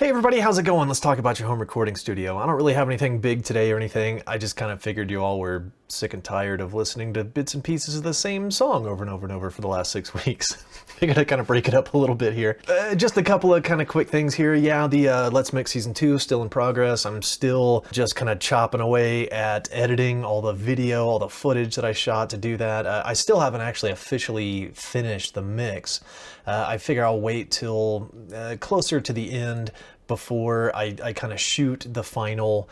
Hey everybody, how's it going? Let's talk about your home recording studio. I don't really have anything big today or anything. I just kind of figured you all were sick and tired of listening to bits and pieces of the same song over and over and over for the last 6 weeks. Figured I'd kind of break it up a little bit here. Just a couple of kind of quick things here. Yeah, the Let's Mix Season 2 is still in progress. I'm still just kind of chopping away at editing all the video, all the footage that I shot to do that. I still haven't actually officially finished the mix. I figure I'll wait till closer to the end before I kind of shoot the final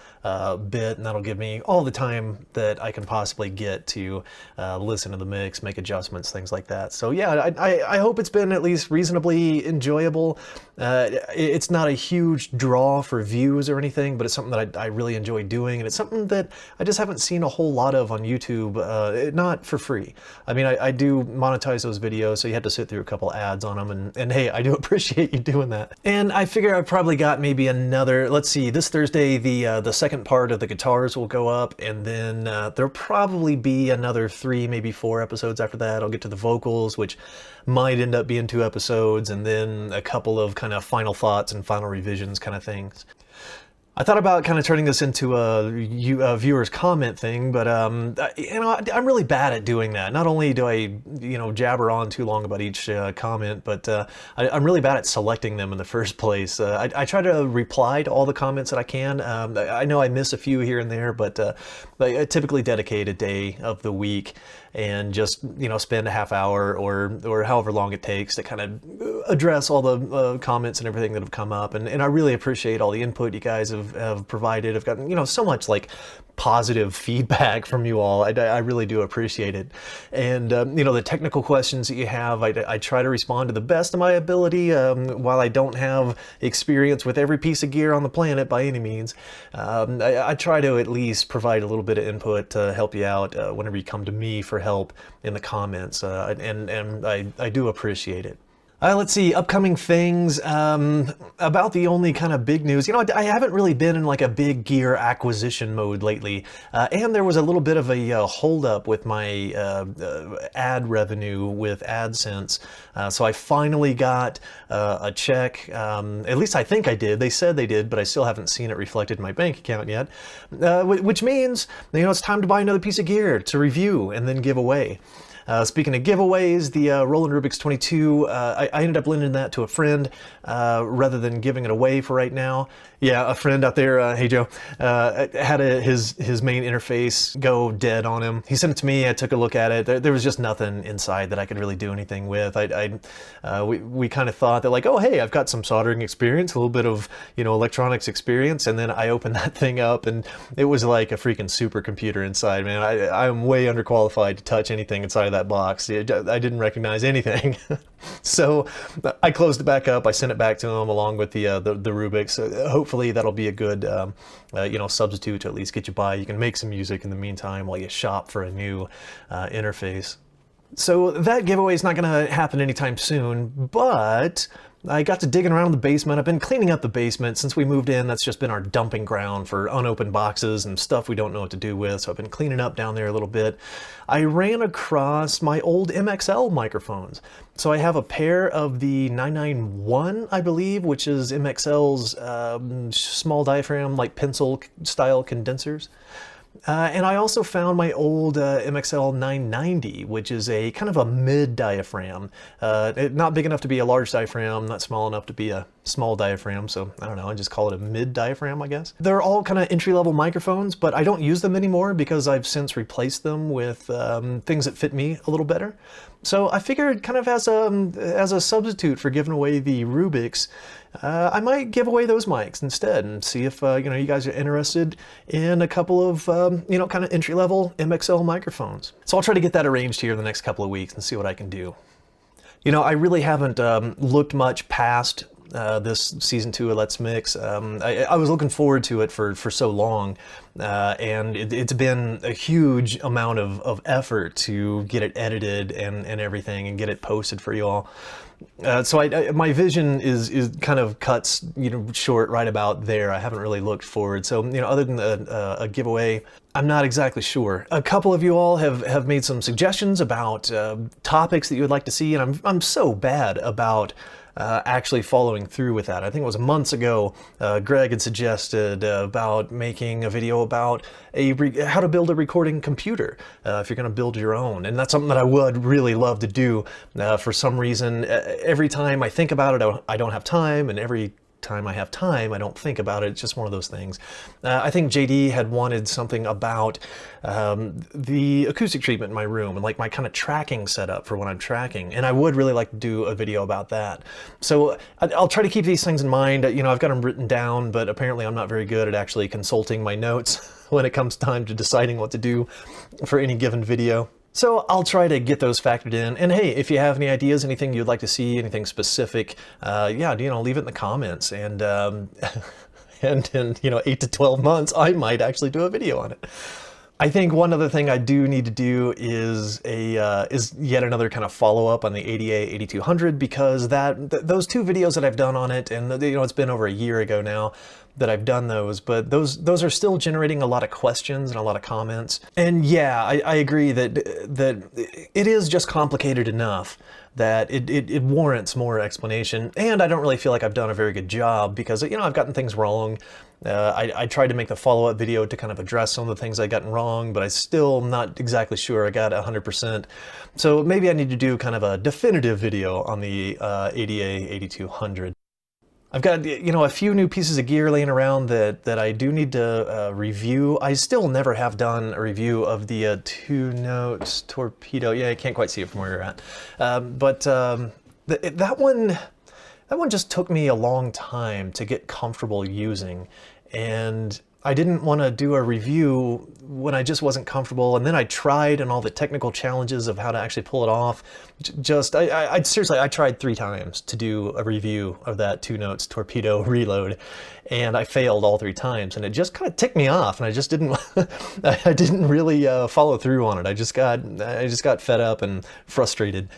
bit, and that'll give me all the time that I can possibly get to listen to the mix, make adjustments, things like that. So yeah, I hope it's been at least reasonably enjoyable. It's not a huge draw for views or anything, but it's something that I really enjoy doing, and it's something that I just haven't seen a whole lot of on YouTube, not for free. I mean, I do monetize those videos, so you had to sit through a couple ads on them, and hey, I do appreciate you doing that. And I figure I've probably got maybe another, let's see, this Thursday the second part of the guitars will go up, and then there'll probably be another 3, maybe 4 episodes after that. I'll get to the vocals, which might end up being 2 episodes, and then a couple of kind of final thoughts and final revisions kind of things. I thought about kind of turning this into a viewer's comment thing, but I'm really bad at doing that. Not only do I, jabber on too long about each comment, but I'm really bad at selecting them in the first place. I try to reply to all the comments that I can. I know I miss a few here and there, but I typically dedicate a day of the week and just spend a half hour or however long it takes to kind of address all the comments and everything that have come up, and I really appreciate all the input you guys have provided. I've gotten so much like positive feedback from you all. I really do appreciate it. And the technical questions that you have, I try to respond to the best of my ability. While I don't have experience with every piece of gear on the planet by any means, I try to at least provide a little bit of input to help you out whenever you come to me for help in the comments, and I do appreciate it. Let's see, upcoming things. About the only kind of big news, I haven't really been in like a big gear acquisition mode lately, and there was a little bit of a holdup with my ad revenue with AdSense. So I finally got a check, at least I think I did. They said they did, but I still haven't seen it reflected in my bank account yet, which means it's time to buy another piece of gear to review and then give away. Speaking of giveaways, the Roland Rubik's 22, I ended up lending that to a friend rather than giving it away for right now. Yeah, a friend out there, hey Joe, had his main interface go dead on him. He sent it to me, I took a look at it. There was just nothing inside that I could really do anything with. We kind of thought that like, oh hey, I've got some soldering experience, a little bit of electronics experience, and then I opened that thing up and it was like a freaking supercomputer inside, man. I'm way underqualified to touch anything inside of that box. I didn't recognize anything. So I closed it back up. I sent it back to him along with the Rubik's. Hopefully that'll be a good substitute to at least get you by. You can make some music in the meantime while you shop for a new interface. So that giveaway is not going to happen anytime soon, but I got to digging around the basement. I've been cleaning up the basement since we moved in. That's just been our dumping ground for unopened boxes and stuff we don't know what to do with. So I've been cleaning up down there a little bit. I ran across my old MXL microphones. So I have a pair of the 991, I believe, which is MXL's small diaphragm, like pencil style condensers. And I also found my old MXL 990, which is a kind of a mid diaphragm. Not big enough to be a large diaphragm, not small enough to be a small diaphragm, so I don't know, I just call it a mid diaphragm, I guess. They're all kind of entry-level microphones, but I don't use them anymore because I've since replaced them with things that fit me a little better. So I figured kind of as a substitute for giving away the Rubik's, I might give away those mics instead and see if you guys are interested in a couple of kind of entry-level MXL microphones. So I'll try to get that arranged here in the next couple of weeks and see what I can do. I really haven't looked much past this season 2 of Let's Mix. I was looking forward to it for so long, and it's been a huge amount of effort to get it edited and everything and get it posted for you all. So my vision is kind of cuts short right about there. I haven't really looked forward. So other than a giveaway, I'm not exactly sure. A couple of you all have made some suggestions about topics that you would like to see, and I'm so bad about actually following through with that. I think it was months ago, Greg had suggested about making a video about how to build a recording computer if you're going to build your own. And that's something that I would really love to do. For some reason, every time I think about it, I don't have time, and every time I have time, I don't think about it. It's just one of those things. I think JD had wanted something about the acoustic treatment in my room and like my kind of tracking setup for when I'm tracking. And I would really like to do a video about that. So I'll try to keep these things in mind. You know, I've got them written down, but apparently I'm not very good at actually consulting my notes when it comes time to deciding what to do for any given video. So I'll try to get those factored in. And hey, if you have any ideas, anything you'd like to see, anything specific, yeah, you know, leave it in the comments. And and in, you know, 8 to 12 months, I might actually do a video on it. I think one other thing I do need to do is yet another kind of follow-up on the ADA 8200, because those two videos that I've done on it, and you know, it's been over a year ago now that I've done those, but those are still generating a lot of questions and a lot of comments. And yeah, I agree that it is just complicated enough that it warrants more explanation. And I don't really feel like I've done a very good job, because, you know, I've gotten things wrong. I tried to make the follow-up video to kind of address some of the things I'd gotten wrong, but I'm still not exactly sure I got 100%. So maybe I need to do kind of a definitive video on the ADA 8200. I've got, you know, a few new pieces of gear laying around that I do need to review. I still never have done a review of the 2-note torpedo. Yeah, I can't quite see it from where you're at. But that one just took me a long time to get comfortable using. And I didn't want to do a review when I just wasn't comfortable, and then I tried, and all the technical challenges of how to actually pull it off. Seriously, I tried 3 times to do a review of that 2-note torpedo reload, and I failed all 3 times, and it just kind of ticked me off, and I just didn't, I didn't really follow through on it. I just got fed up and frustrated.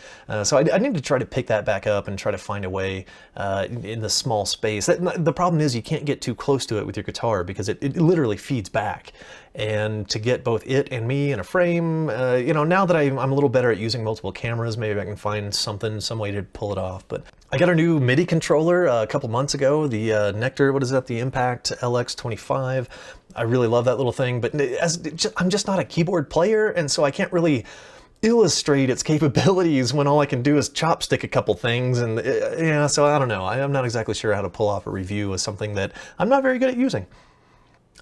So I need to try to pick that back up and try to find a way in the small space. The problem is you can't get too close to it with your guitar, because it literally feeds back. And to get both it and me in a frame, you know, now that I'm a little better at using multiple cameras, maybe I can find some way to pull it off. But I got a new MIDI controller a couple months ago, the Nectar, what is that, the Impact LX25. I really love that little thing, but I'm just not a keyboard player, and so I can't really illustrate its capabilities when all I can do is chopstick a couple things. And yeah, so I don't know. I'm not exactly sure how to pull off a review of something that I'm not very good at using.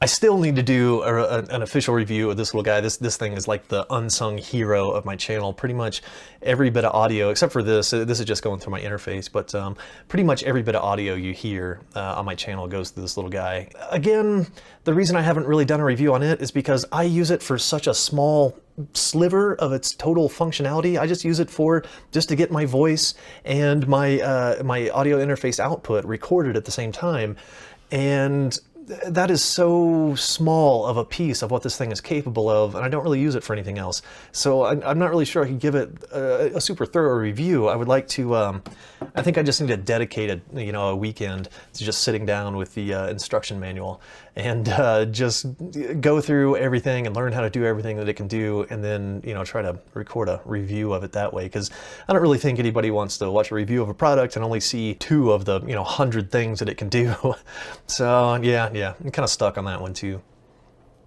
I still need to do an official review of this little guy. This thing is like the unsung hero of my channel. Pretty much every bit of audio, except for this is just going through my interface, but pretty much every bit of audio you hear on my channel goes to this little guy. Again, the reason I haven't really done a review on it is because I use it for such a small sliver of its total functionality. I just use it just to get my voice and my my audio interface output recorded at the same time. And that is so small of a piece of what this thing is capable of, and I don't really use it for anything else. So I'm not really sure I could give it a super thorough review. I would like to, I think I just need to dedicate a weekend to just sitting down with the instruction manual and just go through everything and learn how to do everything that it can do, and then, you know, try to record a review of it that way, because I don't really think anybody wants to watch a review of a product and only see 2 of the 100 things that it can do. So yeah, I'm kind of stuck on that one too.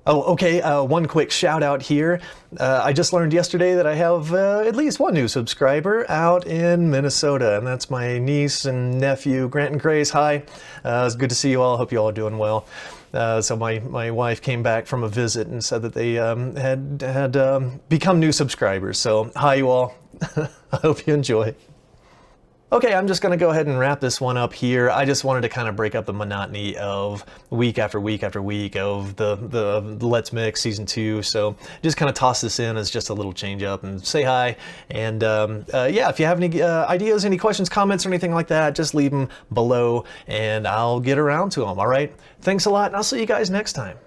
Oh, okay, one quick shout out here. I just learned yesterday that I have at least one new subscriber out in Minnesota, and that's my niece and nephew, Grant and Grace. Hi, it's good to see you all. Hope you all are doing well. So my wife came back from a visit and said that they had become new subscribers. So hi, you all. I hope you enjoy. Okay, I'm just going to go ahead and wrap this one up here. I just wanted to kind of break up the monotony of week after week after week of the Let's Mix Season 2. So just kind of toss this in as just a little change up and say hi. And yeah, if you have any ideas, any questions, comments, or anything like that, just leave them below and I'll get around to them. All right, thanks a lot, and I'll see you guys next time.